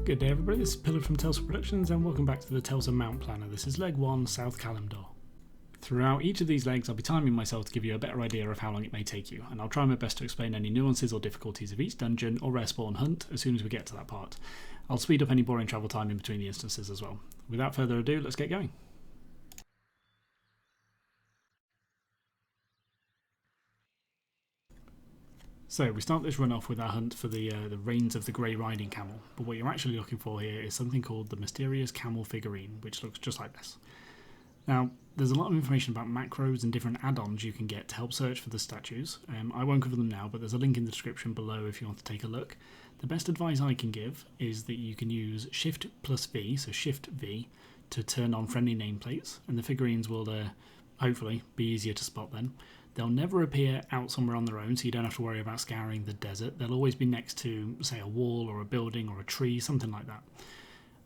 Good day everybody, this is Pillar from Telsa Productions and welcome back to the Telsa Mount Planner. This is leg 1, South Kalimdor. Throughout each of these legs I'll be timing myself to give you a better idea of how long it may take you, and I'll try my best to explain any nuances or difficulties of each dungeon or rare spawn hunt as soon as we get to that part. I'll speed up any boring travel time in between the instances as well. Without further ado, let's get going. So we start this run off with our hunt for the Reins of the Grey Riding Camel, but what you're actually looking for here is something called the Mysterious Camel Figurine, which looks just like this. Now, there's a lot of information about macros and different add-ons you can get to help search for the statues. I won't cover them now, but there's a link in the description below if you want to take a look. The best advice I can give is that you can use Shift plus V, so Shift V, to turn on friendly nameplates, and the figurines will hopefully be easier to spot then. They'll never appear out somewhere on their own, so you don't have to worry about scouring the desert. They'll always be next to, say, a wall or a building or a tree, something like that.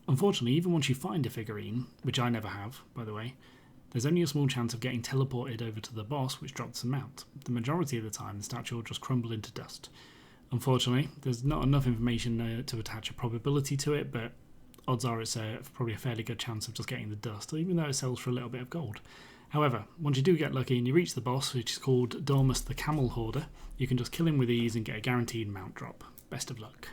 Unfortunately, even once you find a figurine, which I never have, by the way, there's only a small chance of getting teleported over to the boss, which drops them out. The majority of the time, the statue will just crumble into dust. Unfortunately, there's not enough information to attach a probability to it, but odds are it's probably a fairly good chance of just getting the dust, even though it sells for a little bit of gold. However, once you do get lucky and you reach the boss, which is called Dormus the Camel Hoarder, you can just kill him with ease and get a guaranteed mount drop. Best of luck.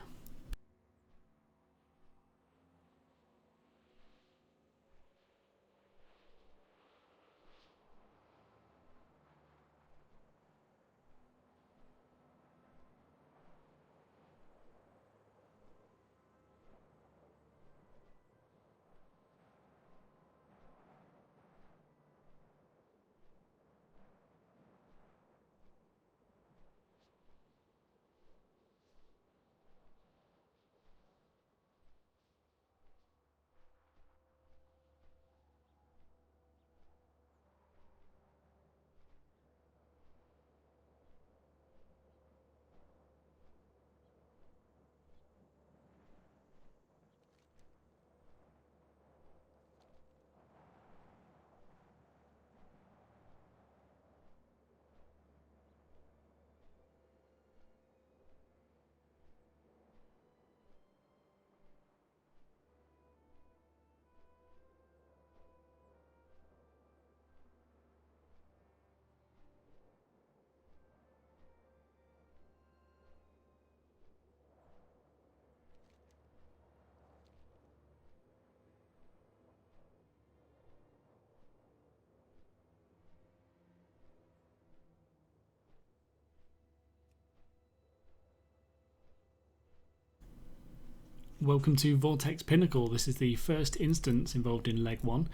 Welcome to Vortex Pinnacle. This is the first instance involved in leg 1.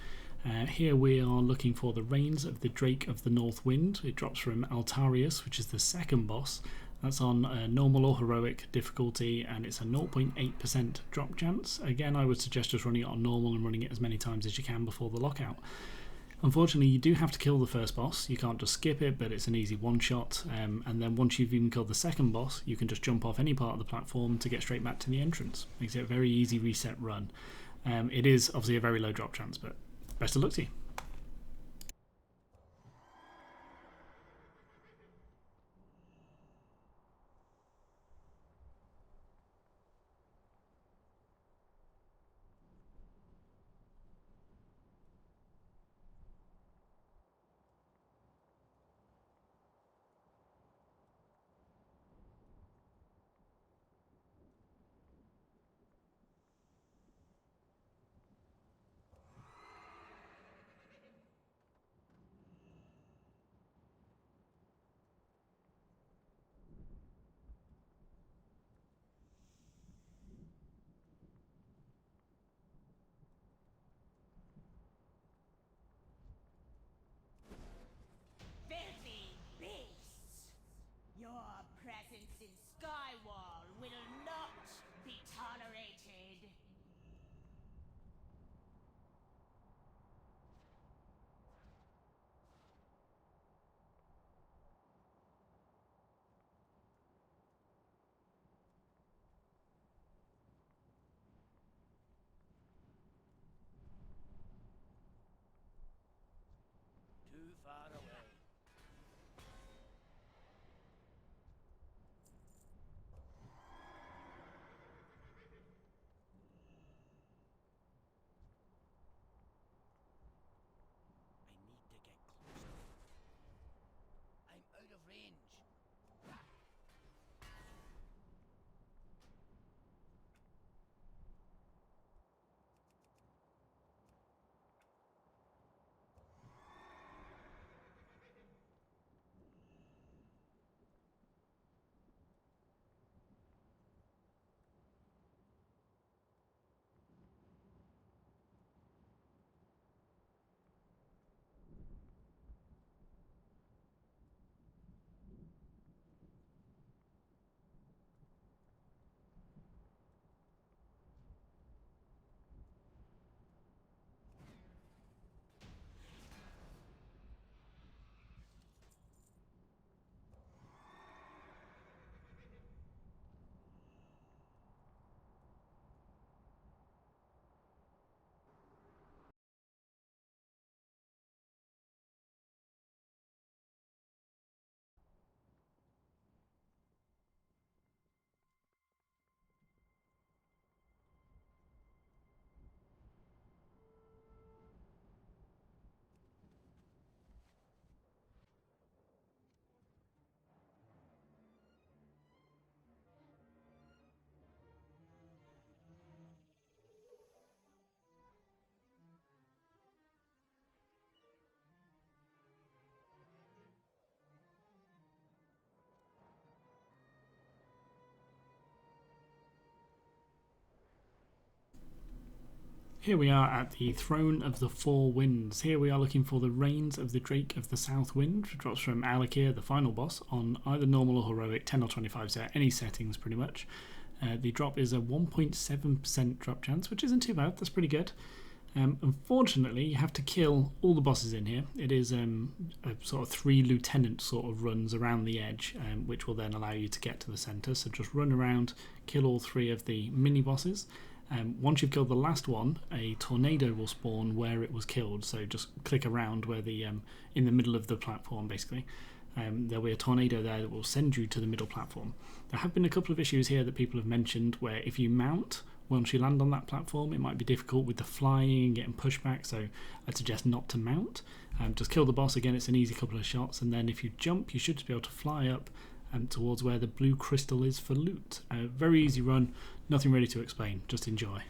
Here we are looking for the Reins of the Drake of the North Wind. It drops from Ahn'Qiraj, which is the second boss. That's on normal or heroic difficulty, and it's a 0.8% drop chance. Again, I would suggest just running it on normal and running it as many times as you can before the lockout. Unfortunately, you do have to kill the first boss. You can't just skip it, but it's an easy one-shot. And then once you've even killed the second boss, you can just jump off any part of the platform to get straight back to the entrance. Makes it a very easy reset run. It is obviously a very low drop chance, but best of luck to you. Your presence in Skywall will not be tolerated. Too far away. Here we are at the Throne of the Four Winds. Here we are looking for the Reins of the Drake of the South Wind, which drops from Ahn'Qiraj, the final boss, on either normal or heroic, 10 or 25, so any settings pretty much. The drop is a 1.7% drop chance, which isn't too bad, that's pretty good. Unfortunately, you have to kill all the bosses in here. It is a sort of 3 lieutenant sort of runs around the edge, which will then allow you to get to the centre. So just run around, kill all 3 of the mini bosses. Once you've killed the last one, a tornado will spawn where it was killed. So just click around where the in the middle of the platform, basically. There'll be a tornado there that will send you to the middle platform. There have been a couple of issues here that people have mentioned where if you mount, once you land on that platform, it might be difficult with the flying and getting pushed back, so I'd suggest not to mount. Just kill the boss again, it's an easy couple of shots, and then if you jump, you should just be able to fly up towards where the blue crystal is for loot. Very easy run, nothing really to explain, just enjoy. I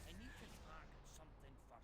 need to target something first.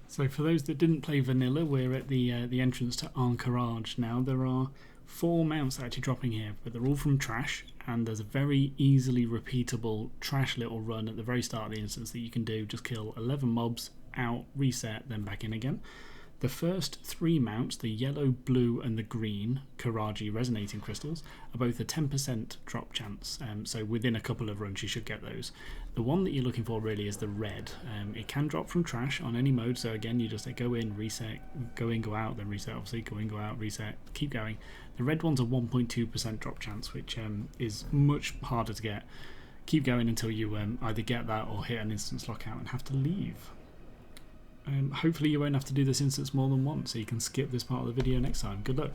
So for those that didn't play vanilla, we're at the entrance to Ahn'Qiraj now. There are 4 mounts actually dropping here, but they're all from trash, and there's a very easily repeatable trash little run at the very start of the instance that you can do. Just kill 11 mobs, out, reset, then back in again. The first 3 mounts, the yellow, blue and the green Karaji resonating crystals, are both a 10% drop chance, so within a couple of runs you should get those. The one that you're looking for really is the red. It can drop from trash on any mode, so again you just go in, reset, go in, go out, then reset, obviously, go in, go out, reset, keep going. The red one's a 1.2% drop chance, which is much harder to get. Keep going until you either get that or hit an instance lockout and have to leave. Hopefully you won't have to do this instance more than once, so you can skip this part of the video next time. Good luck.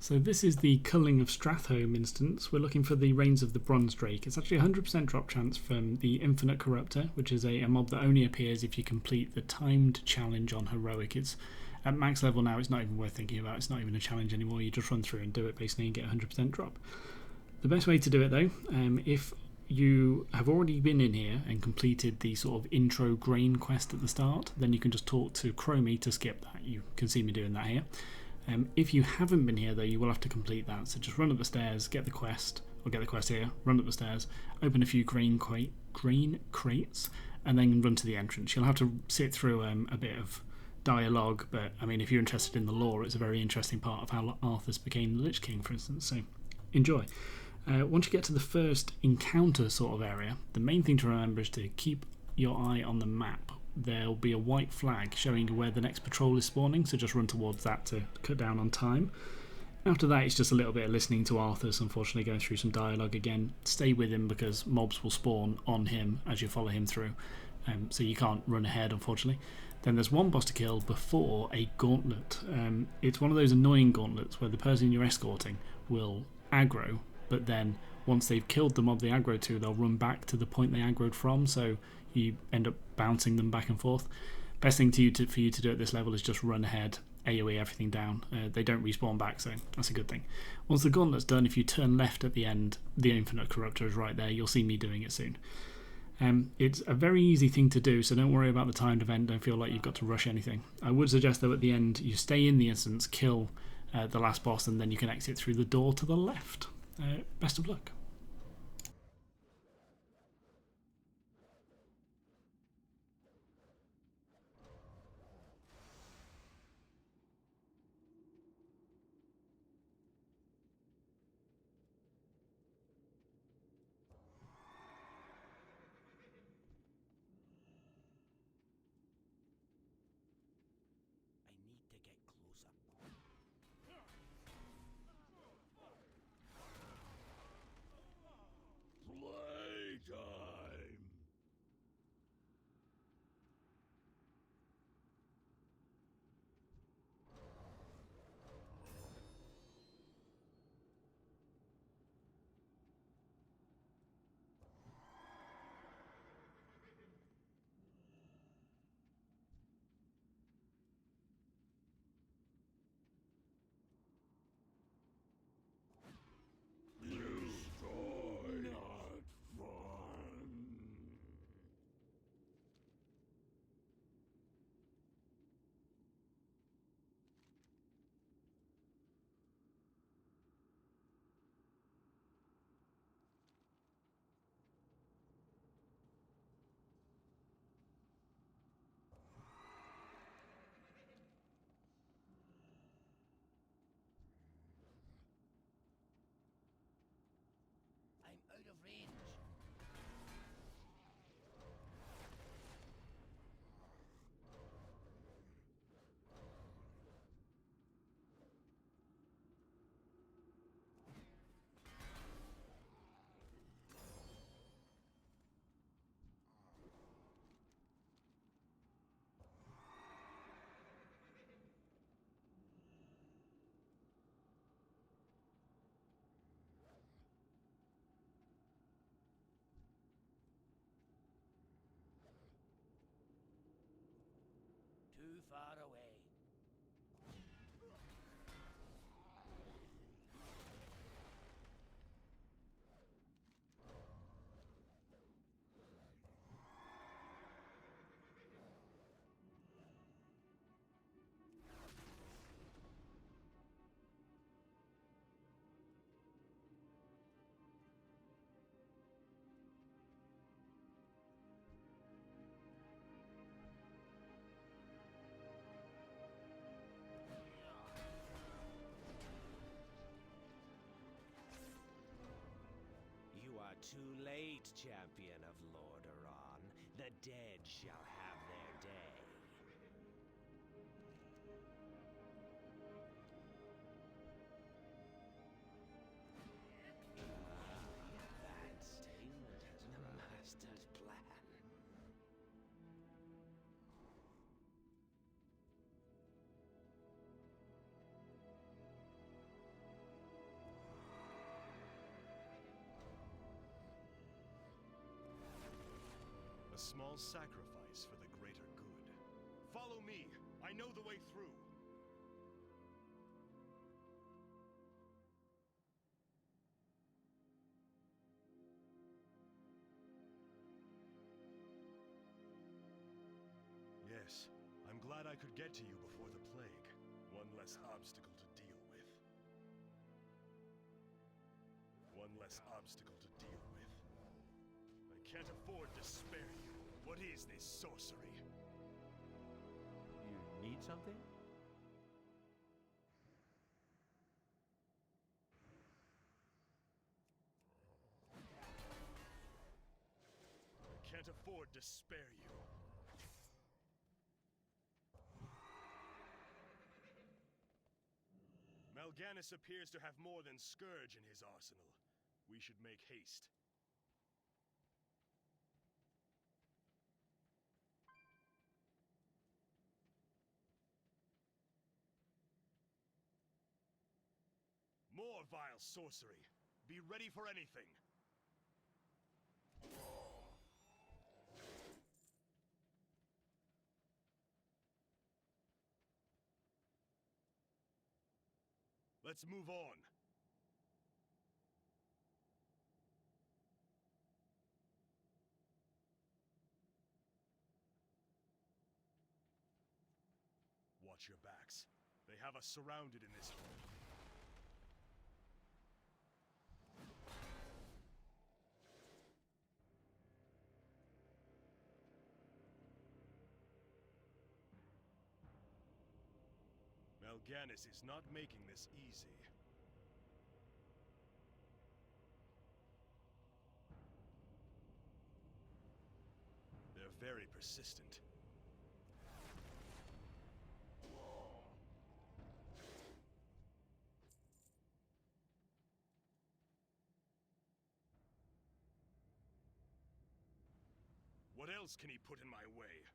So this is the Culling of Stratholme instance. We're looking for the Reins of the Bronze Drake. It's actually 100% drop chance from the Infinite Corruptor, which is a mob that only appears if you complete the timed challenge on Heroic. It's at max level now, it's not even worth thinking about. It's not even a challenge anymore. You just run through and do it basically and get 100% drop. The best way to do it though, if you have already been in here and completed the sort of intro grain quest at the start, then you can just talk to Chromie to skip that. You can see me doing that here. If you haven't been here though, you will have to complete that. So just run up the stairs, get the quest, or get the quest here, run up the stairs, open a few grain crates, and then run to the entrance. You'll have to sit through a bit of dialogue, but I mean, if you're interested in the lore, it's a very interesting part of how Arthas became the Lich King, for instance. So enjoy. Once you get to the first encounter sort of area, the main thing to remember is to keep your eye on the map. There'll be a white flag showing you where the next patrol is spawning, so just run towards that to cut down on time. After that, it's just a little bit of listening to Arthas, unfortunately going through some dialogue again. Stay with him because mobs will spawn on him as you follow him through, so you can't run ahead, unfortunately. Then there's one boss to kill before a gauntlet. It's one of those annoying gauntlets where the person you're escorting will aggro, but then once they've killed the mob they aggro to, they'll run back to the point they aggroed from, so you end up bouncing them back and forth. Best thing for you to do at this level is just run ahead, AoE everything down. They don't respawn back, so that's a good thing. Once the gauntlet's done, if you turn left at the end, the Infinite Corruptor is right there. You'll see me doing it soon. It's a very easy thing to do, so don't worry about the timed event. Don't feel like you've got to rush anything. I would suggest though at the end you stay in the instance, kill the last boss, and then you can exit through the door to the left. Best of luck. I need to get closer. Playtime! Not fun. I'm out of range. Too far away. You are too late, champion of Lordaeron. The dead shall have their day. That statement has the master's plan. small sacrifice for the greater good. Follow me. I know the way through. Yes, I'm glad I could get to you before the plague. One less obstacle to deal with. One less obstacle to deal with. I can't afford to spare you. What is this sorcery? You need something? I can't afford to spare you. Mal'Ganis appears to have more than Scourge in his arsenal. We should make haste. More vile sorcery. Be ready for anything. Let's move on. Watch your backs. They have us surrounded in this hole. Mal'Ganis is not making this easy. They're very persistent. What else can he put in my way?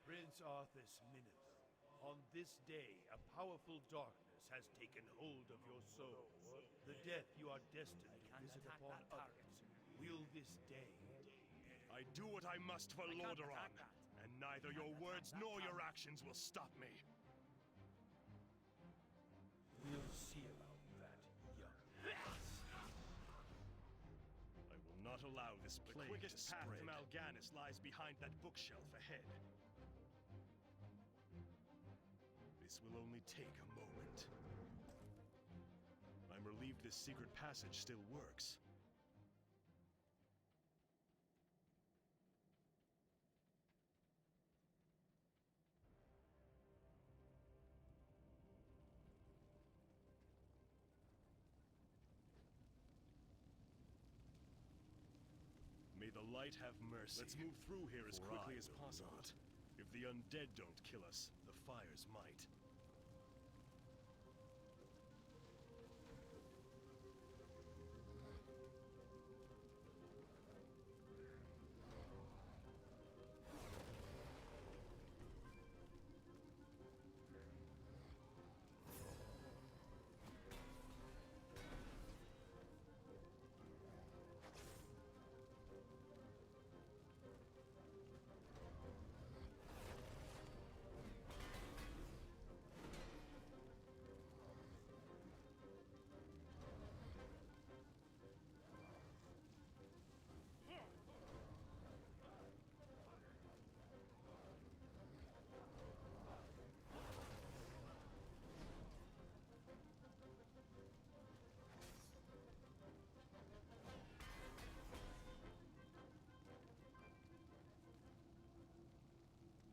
Prince Arthur's Pinnacle, on this day, a powerful darkness has taken hold of your soul. The death you are destined to visit upon others will this day. I do what I must for Lordaeron, and neither your words nor your actions will stop me. We'll see about that, young ass. I will not allow this plague to spread. The quickest path to Mal'Ganis lies behind that bookshelf ahead. This will only take a moment. I'm relieved this secret passage still works. May the light have mercy. Let's move through here as quickly as possible. If the undead don't kill us, the fires might.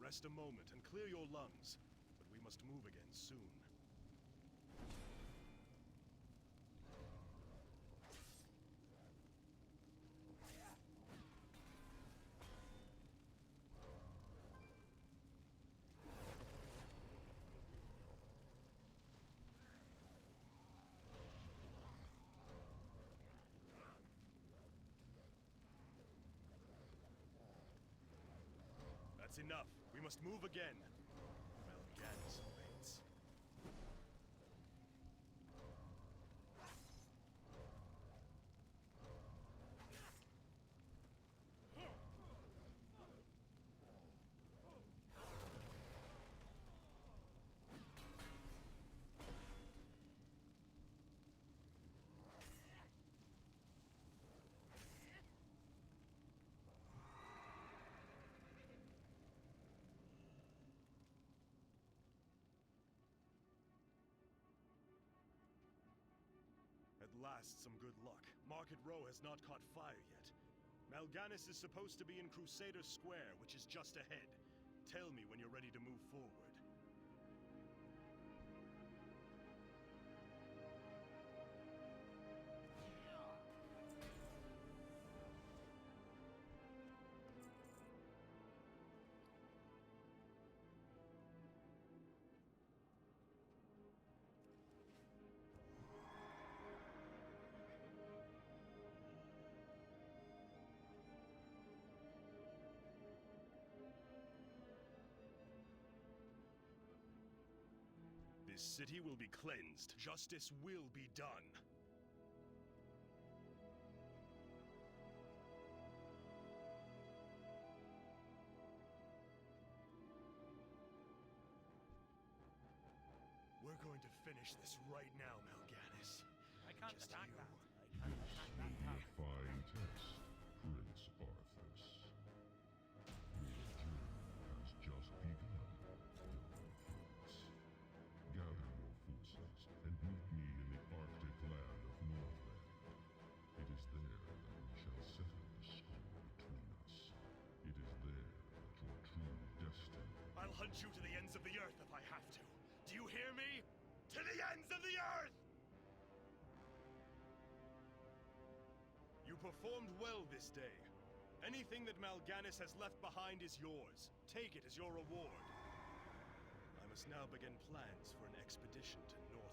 Rest a moment and clear your lungs, but we must move again soon. That's enough. We must move again. Mal'Ganis awaits. last some good luck. Market Row has not caught fire yet. Mal'Ganis is supposed to be in Crusader Square, which is just ahead. Tell me when you're ready to move forward. This city will be cleansed. Justice will be done. We're going to finish this right now, Mal'Ganis. I can't Just attack you. that. I can't attack that tower. Fine test, Prince Arthas. Your journey has just begun, young prince. Gather your forces and meet me in the Arctic land of Northland. It is there that we shall settle the score between us. It is there that your true destiny... I'll hunt you to the ends of the earth if I have to. Do you hear me? To the ends of the earth! You performed well this day. Anything that Mal'Ganis has left behind is yours. Take it as your reward. I must now begin plans for an expedition to North.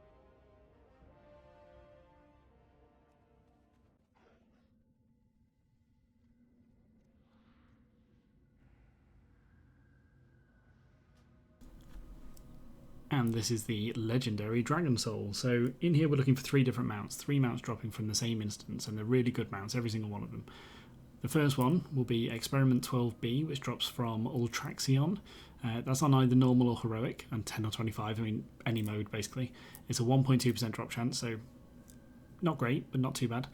And this is the legendary Dragon Soul. So in here we're looking for 3 different mounts, 3 mounts dropping from the same instance, and they're really good mounts, every single one of them. The first one will be Experiment 12B, which drops from Onyxian. That's on either normal or heroic, and 10 or 25, I mean any mode basically. It's a 1.2% drop chance, so not great, but not too bad.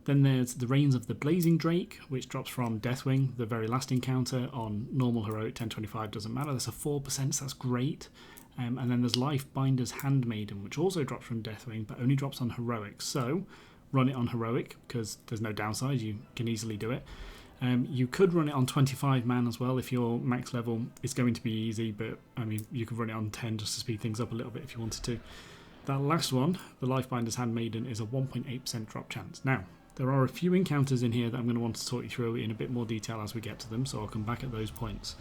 Then there's the Reins of the Blazing Drake, which drops from Deathwing, the very last encounter, on normal, heroic, 10-25, doesn't matter. That's a 4%, so that's great. And then there's Lifebinder's Handmaiden, which also drops from Deathwing, but only drops on heroic. So run it on heroic, because there's no downside, you can easily do it. You could run it on 25 man as well if your max level is going to be easy, but I mean you could run it on 10 just to speed things up a little bit if you wanted to. That last one, the Lifebinder's Handmaiden, is a 1.8% drop chance. Now, there are a few encounters in here that I'm going to want to talk you through in a bit more detail as we get to them, so I'll come back at those points.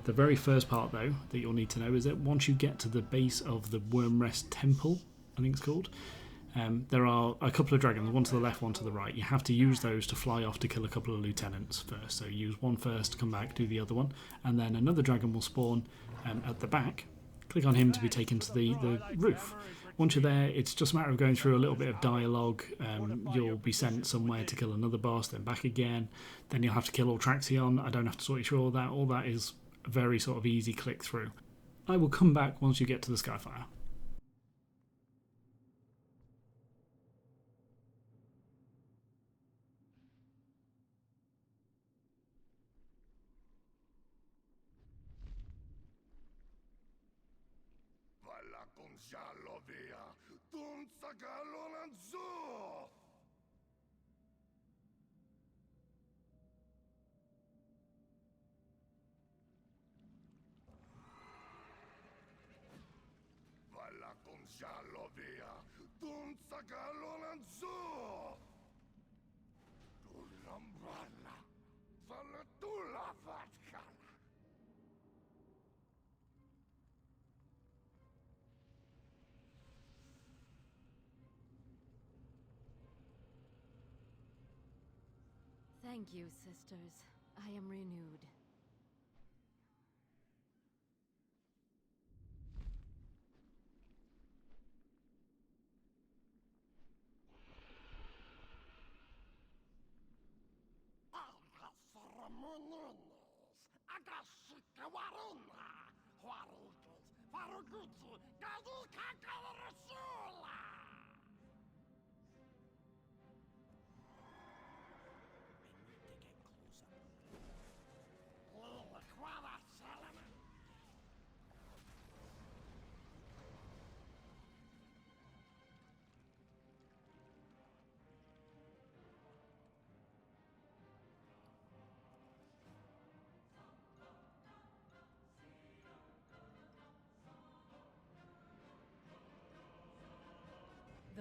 The very first part, though, that you'll need to know is that once you get to the base of the Wormrest Temple, I think it's called, there are a couple of dragons, one to the left, one to the right. You have to use those to fly off to kill a couple of lieutenants first. So use one first, come back, do the other one, and then another dragon will spawn at the back. Click on him to be taken to the roof. Once you're there, it's just a matter of going through a little bit of dialogue. You'll be sent somewhere to kill another boss, then back again. Then you'll have to kill Onyxian. I don't have to sort you through all that. All that is a very sort of easy click through. I will come back once you get to the Skyfire. Thank you, sisters. I am renewed.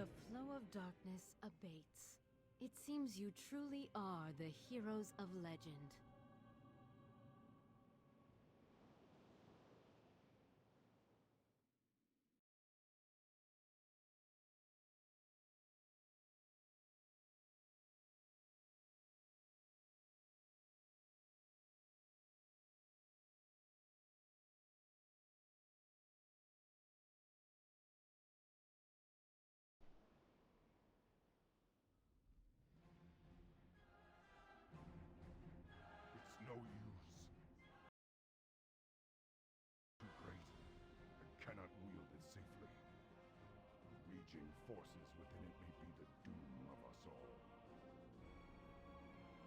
The flow of darkness abates. It seems you truly are the heroes of legend. It's no use. Too great. I cannot wield it safely. The raging forces within it may be the doom of us all.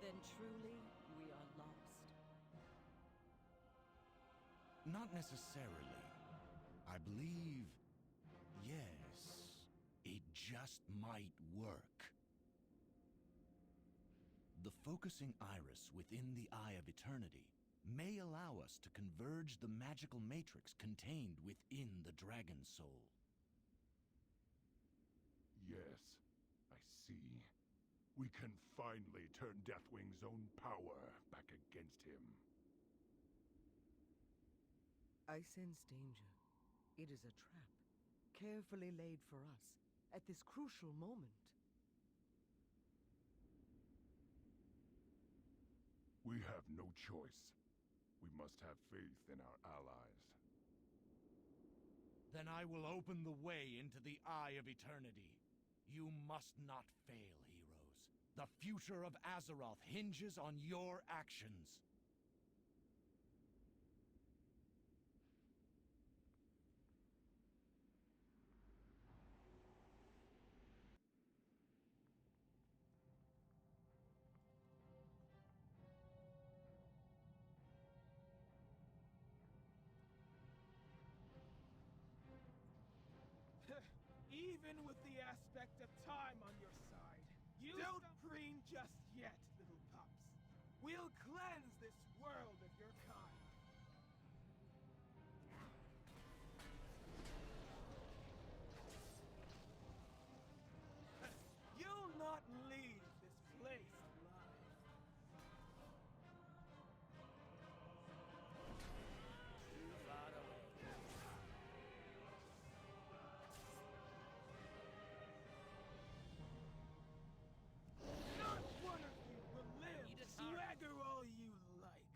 Then truly, we are lost. Not necessarily. I believe, yes, it just might work. The focusing iris within the Eye of Eternity may allow us to converge the magical matrix contained within the Dragon Soul. Yes, I see. We can finally turn Deathwing's own power back against him. I sense danger. It is a trap, carefully laid for us, at this crucial moment. We have no choice. We must have faith in our allies. Then I will open the way into the Eye of Eternity. You must not fail, heroes. The future of Azeroth hinges on your actions. Even with the aspect of time on your side, you don't preen just yet, little pups. We'll cleanse this world of your kind. You'll not leave this place alive. Too far away. Not one of you will live. Swagger all you like.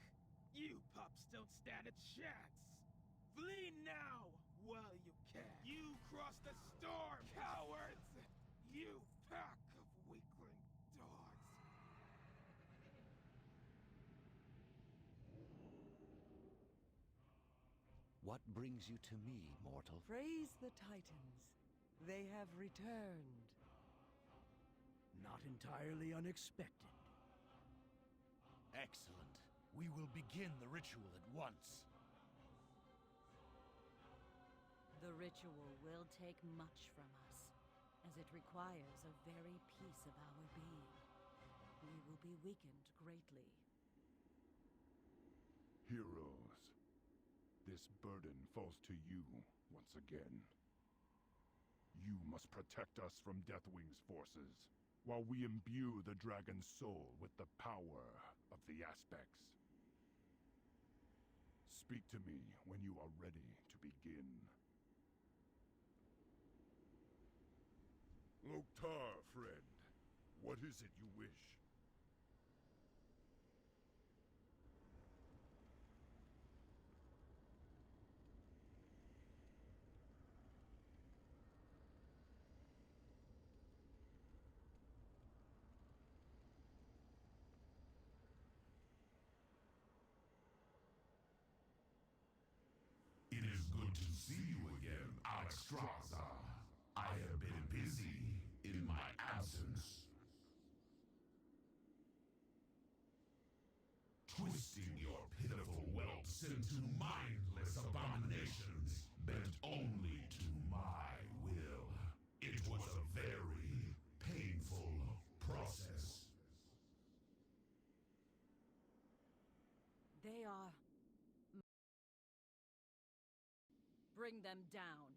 You pups don't stand a chance. Flee now while you can. You cross the storm, cowards! You pack of weakling dogs. What brings you to me, mortal? Praise the Titans. They have returned. Not entirely unexpected. Excellent. We will begin the ritual at once. The ritual will take much from us, as it requires a very piece of our being. We will be weakened greatly. Heroes, this burden falls to you once again. You must protect us from Deathwing's forces, while we imbue the Dragon's soul with the power of the aspects. Speak to me when you are ready to begin. Loktar, friend. What is it you wish? It is good to see you again, Ahn'Qiraj. I have been busy in my absence. Twisting your pitiful whelps into mindless abominations, bent only to my will. It was a very painful process. They are... Bring them down.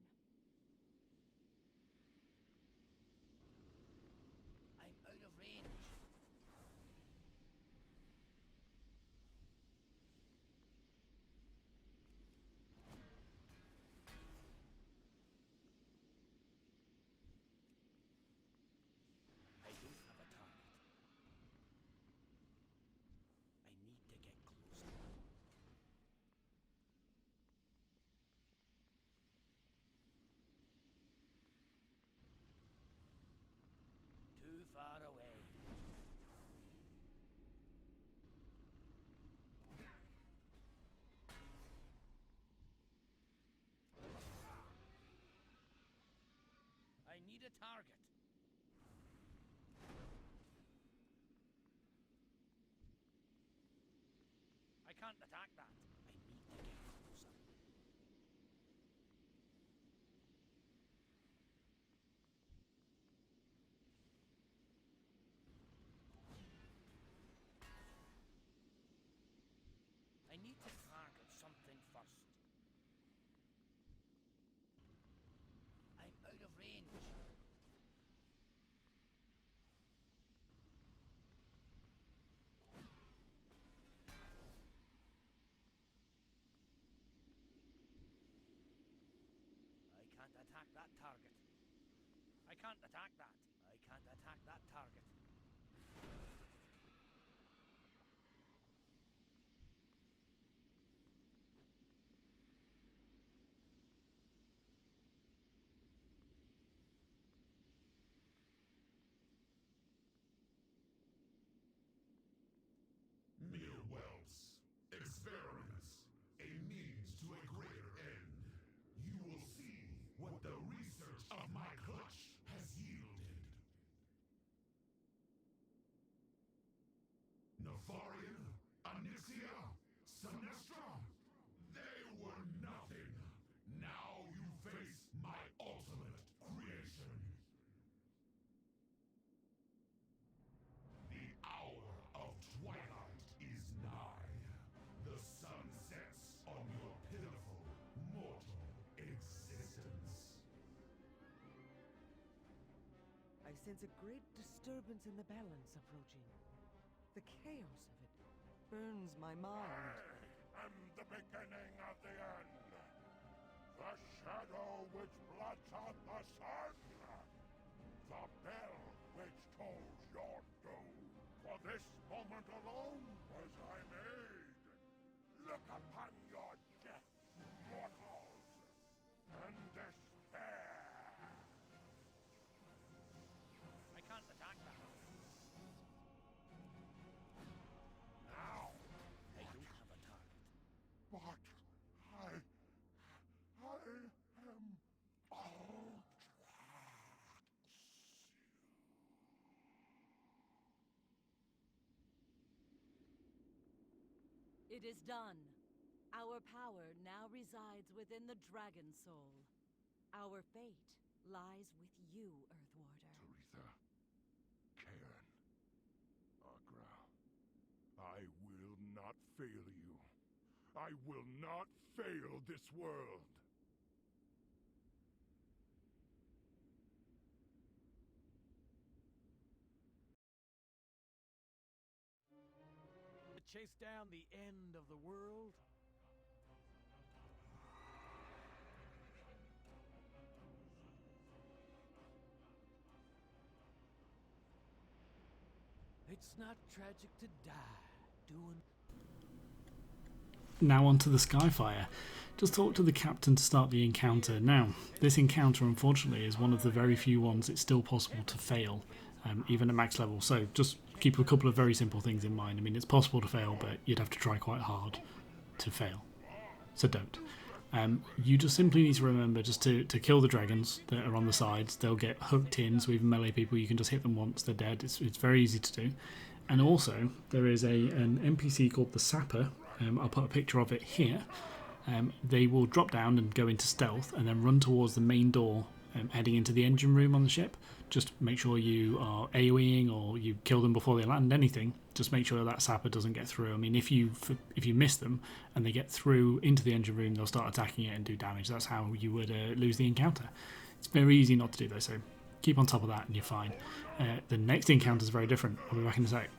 need a target. I can't attack that. I need to get closer. I need to target something first. I'm out of range. I can't attack that target. I can't attack that. I can't attack that target. Mere whelps, experiments, a means to a greater end. You will see what the research of my clutch has yielded. Nefarian, Onyxia, Sinestra, they were nothing. Now you face my ultimate creation. The hour of twilight is nigh. The sun sets on your pitiful, mortal existence. I sense a great disturbance in the balance approaching. The chaos of it burns my mind. I am the beginning of the end. The shadow which blots out the sun. The bell which tolls your doom. For this moment alone was I made. Look upon your death, mortals, and despair. I can't attack that. Now, I don't have a target. but I am all. It is done. Our power now resides within the Dragon Soul. Our fate lies with you, Earthwarder. Teresa, Cairn, Ahn'Qiraj, I will not fail you. I will not fail this world. To chase down the end of the world? It's not tragic to die doing. Now onto the Skyfire. Just talk to the captain to start the encounter. Now, this encounter unfortunately is one of the very few ones it's still possible to fail, even at max level. So just keep a couple of very simple things in mind. I mean, it's possible to fail, but you'd have to try quite hard to fail. So don't. You just simply need to remember just to kill the dragons that are on the sides. They'll get hooked in, so even melee people, you can just hit them once, they're dead. It's very easy to do. And also, there is an NPC called the Sapper. I'll put a picture of it here. They will drop down and go into stealth and then run towards the main door, heading into the engine room on the ship. Just make sure you are AoEing or you kill them before they land anything. Just make sure that Sapper doesn't get through. I mean, if you miss them and they get through into the engine room, they'll start attacking it and do damage. That's how you would lose the encounter. It's very easy not to do though, so keep on top of that and you're fine. The next encounter is very different. I'll be back in a sec.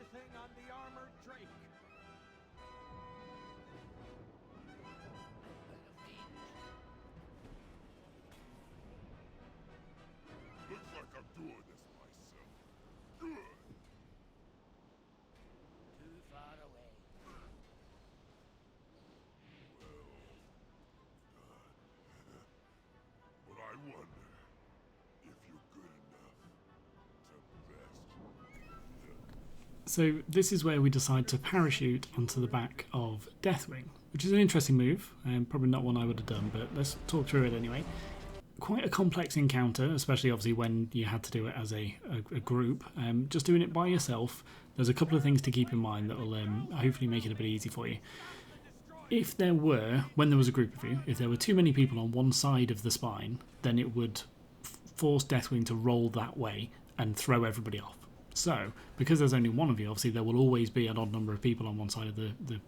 everything on the armored drake. Looks like I'm doing this myself. Good. Too far away. But I wonder if you're good enough to best. So this is where we decide to parachute onto the back of Deathwing, which is an interesting move, and probably not one I would have done, but let's talk through it anyway. Quite a complex encounter, especially obviously when you had to do it as a group. Just doing it by yourself, there's a couple of things to keep in mind that will hopefully make it a bit easy for you. If there were, when there was a group of you, if there were too many people on one side of the spine, then it would force Deathwing to roll that way and throw everybody off. So, because there's only one of you, obviously there will always be an odd number of people on one side of the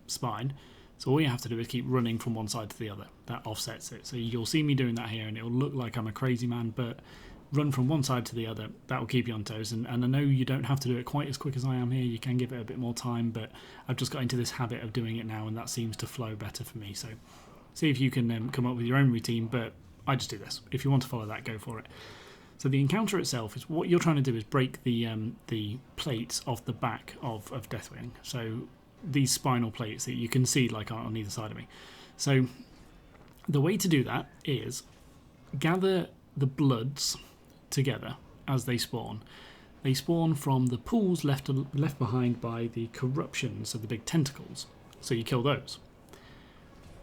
spine. So all you have to do is keep running from one side to the other. That offsets it. So you'll see me doing that here, and it'll look like I'm a crazy man, but run from one side to the other. That will keep you on toes. And I know you don't have to do it quite as quick as I am here. You can give it a bit more time, but I've just got into this habit of doing it now, and that seems to flow better for me. So see if you can come up with your own routine, but I just do this. If you want to follow that, go for it. So the encounter itself is what you're trying to do is break the plates off the back of Deathwing. So these spinal plates that you can see like on either side of me. So the way to do that is gather the bloods together as they spawn. They spawn from the pools left behind by the corruptions of the big tentacles. So you kill those.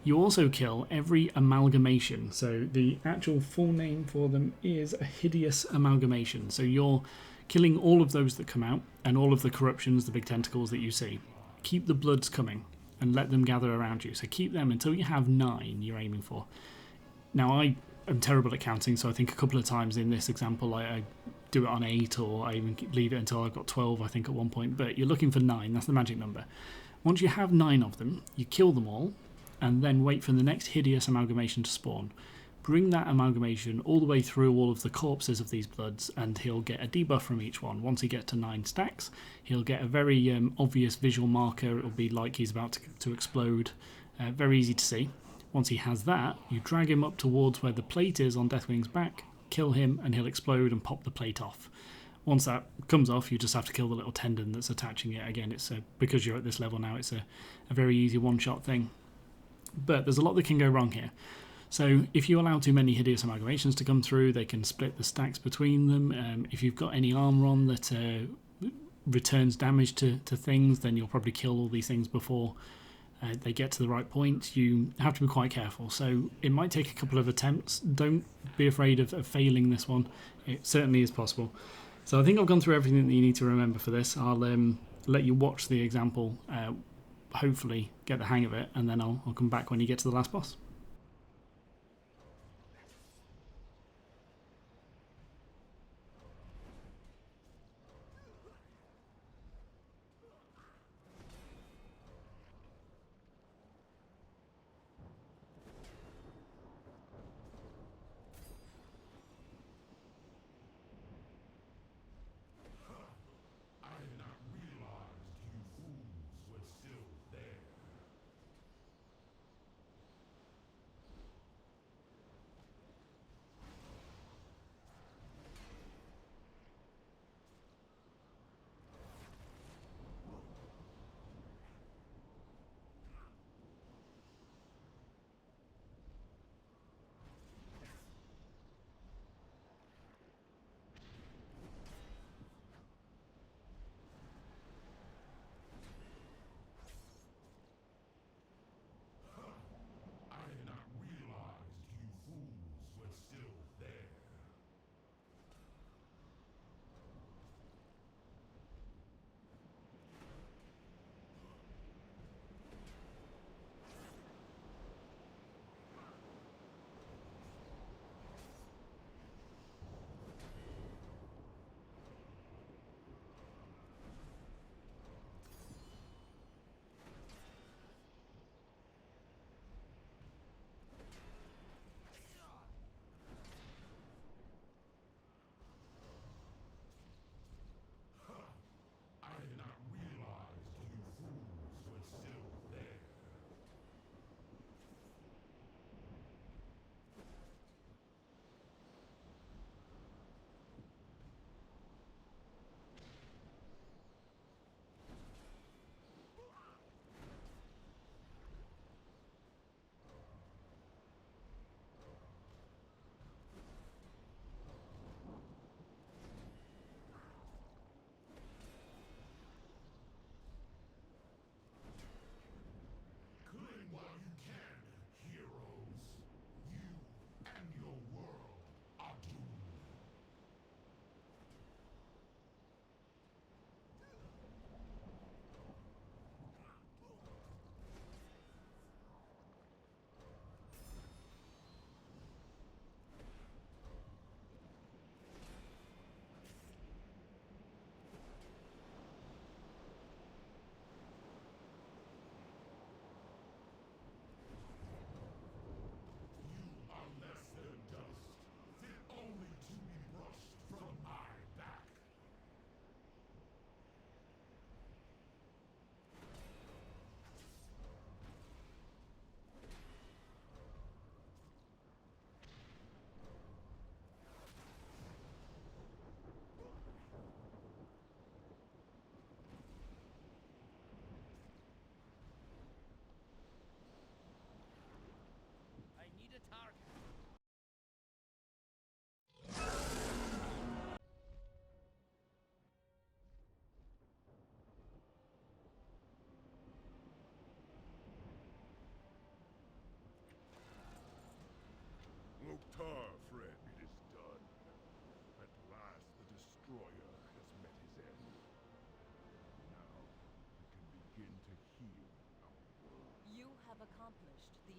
You also kill every amalgamation. So the actual full name for them is a hideous amalgamation. So you're killing all of those that come out and all of the corruptions, the big tentacles that you see. Keep the bloods coming and let them gather around you. So keep them until you have 9 you're aiming for. Now I am terrible at counting, so I think a couple of times in this example I do it on 8, or I even leave it until I've got 12 I think at one point, but you're looking for 9, that's the magic number. Once you have 9 of them, you kill them all and then wait for the next hideous amalgamation to spawn. Bring that amalgamation all the way through all of the corpses of these bloods, and he'll get a debuff from each one. Once he gets to 9 stacks, he'll get a very obvious visual marker. It'll be like he's about to explode. Very easy to see. Once he has that, you drag him up towards where the plate is on Deathwing's back, kill him, and he'll explode and pop the plate off. Once that comes off, you just have to kill the little tendon that's attaching it. Again, it's because you're at this level now, it's a very easy one-shot thing. But there's a lot that can go wrong here. So if you allow too many hideous amalgamations to come through, they can split the stacks between them. If you've got any armour on that returns damage to things, then you'll probably kill all these things before they get to the right point. You have to be quite careful. So it might take a couple of attempts. Don't be afraid of failing this one. It certainly is possible. So I think I've gone through everything that you need to remember for this. I'll let you watch the example, hopefully get the hang of it, and then I'll come back when you get to the last boss.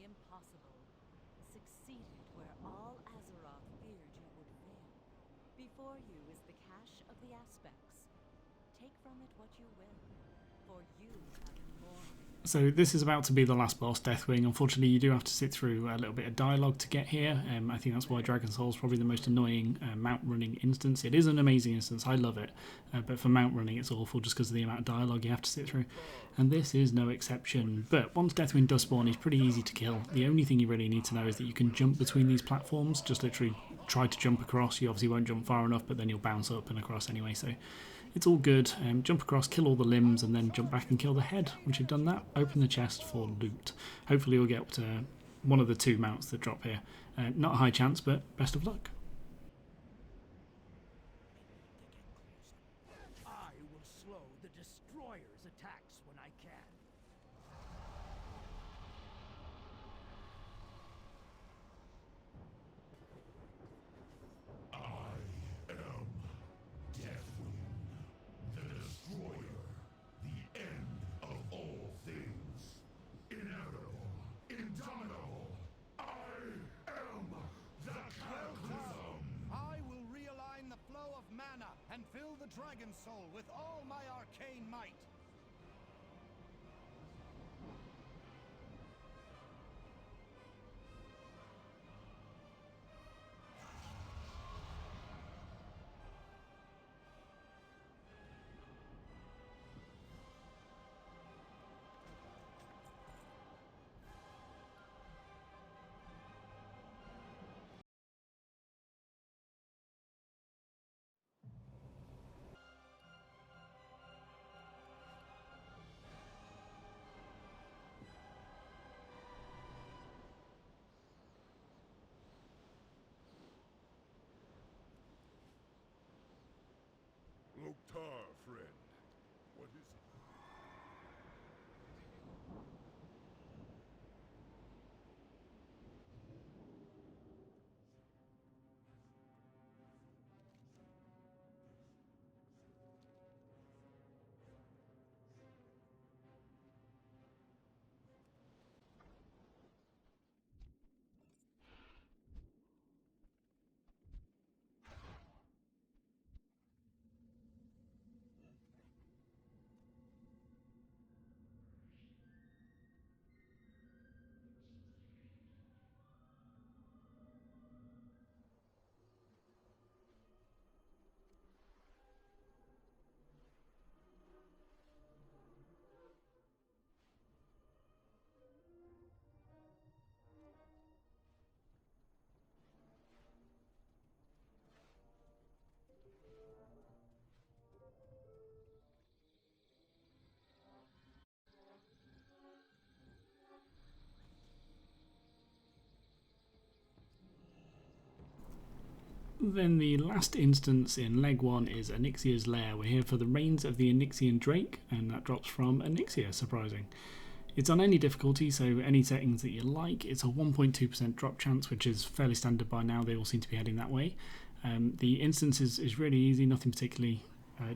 the impossible, succeeded where all Azeroth feared you would fail. Before you is the cache of the aspects. Take from it what you will, for you have more. So this is about to be the last boss, Deathwing. Unfortunately, you do have to sit through a little bit of dialogue to get here. I think that's why Dragon Soul is probably the most annoying mount running instance. It is an amazing instance, I love it, but for mount running it's awful just because of the amount of dialogue you have to sit through. And this is no exception. But once Deathwing does spawn, he's pretty easy to kill. The only thing you really need to know is that you can jump between these platforms. Just literally try to jump across. You obviously won't jump far enough, but then you'll bounce up and across anyway. So it's all good. Jump across, kill all the limbs, and then jump back and kill the head. Once you've done that, open the chest for loot. Hopefully you'll get up to one of the 2 mounts that drop here. Not a high chance, but best of luck. I will slow the destroyer's attacks when I can. I am Deathwing, the destroyer, the end of all things. Inevitable, indomitable. I am the cataclysm. I will realign the flow of mana and fill the Dragon Soul with all my arcane might. Loktar, friend. What is it? Then the last instance in Leg 1 is Onyxia's lair. We're here for the Reins of the Onyxian Drake, and that drops from Onyxia, surprising. It's on any difficulty, so any settings that you like. It's a 1.2% drop chance, which is fairly standard by now. They all seem to be heading that way. The instance is really easy, nothing particularly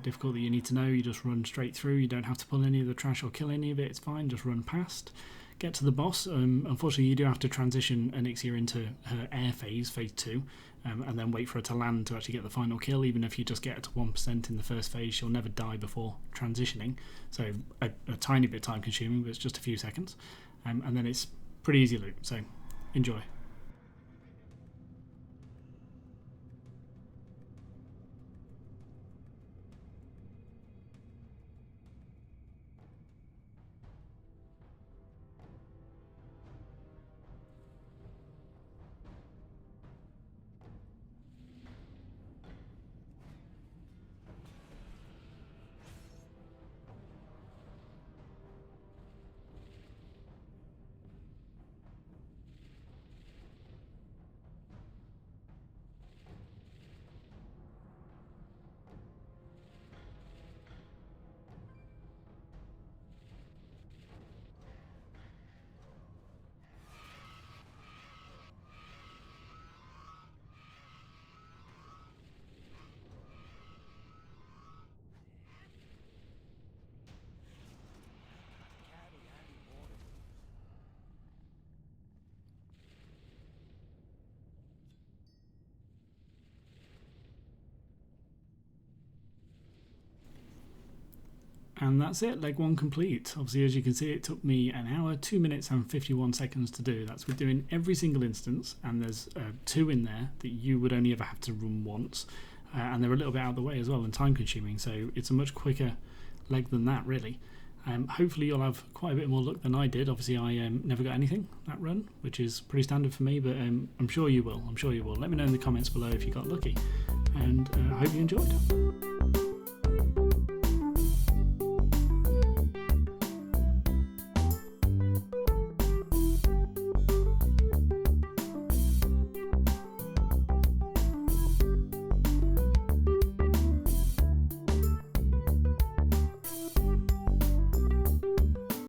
difficult that you need to know. You just run straight through. You don't have to pull any of the trash or kill any of it. It's fine, just run past. Get to the boss. Unfortunately, you do have to transition Onyxia into her air phase, phase 2, and then wait for her to land to actually get the final kill. Even if you just get her to 1% in the first phase, she'll never die before transitioning. So a tiny bit time consuming, but it's just a few seconds. And then it's pretty easy loot, so enjoy. And that's it, leg 1 complete. Obviously, as you can see, it took me 1 hour, 2 minutes and 51 seconds to do. That's with doing every single instance, and there's 2 in there that you would only ever have to run once, and they're a little bit out of the way as well and time consuming, so it's a much quicker leg than that, really. Hopefully you'll have quite a bit more luck than I did. Obviously I never got anything that run, which is pretty standard for me, but I'm sure you will. Let me know in the comments below if you got lucky, and I hope you enjoyed.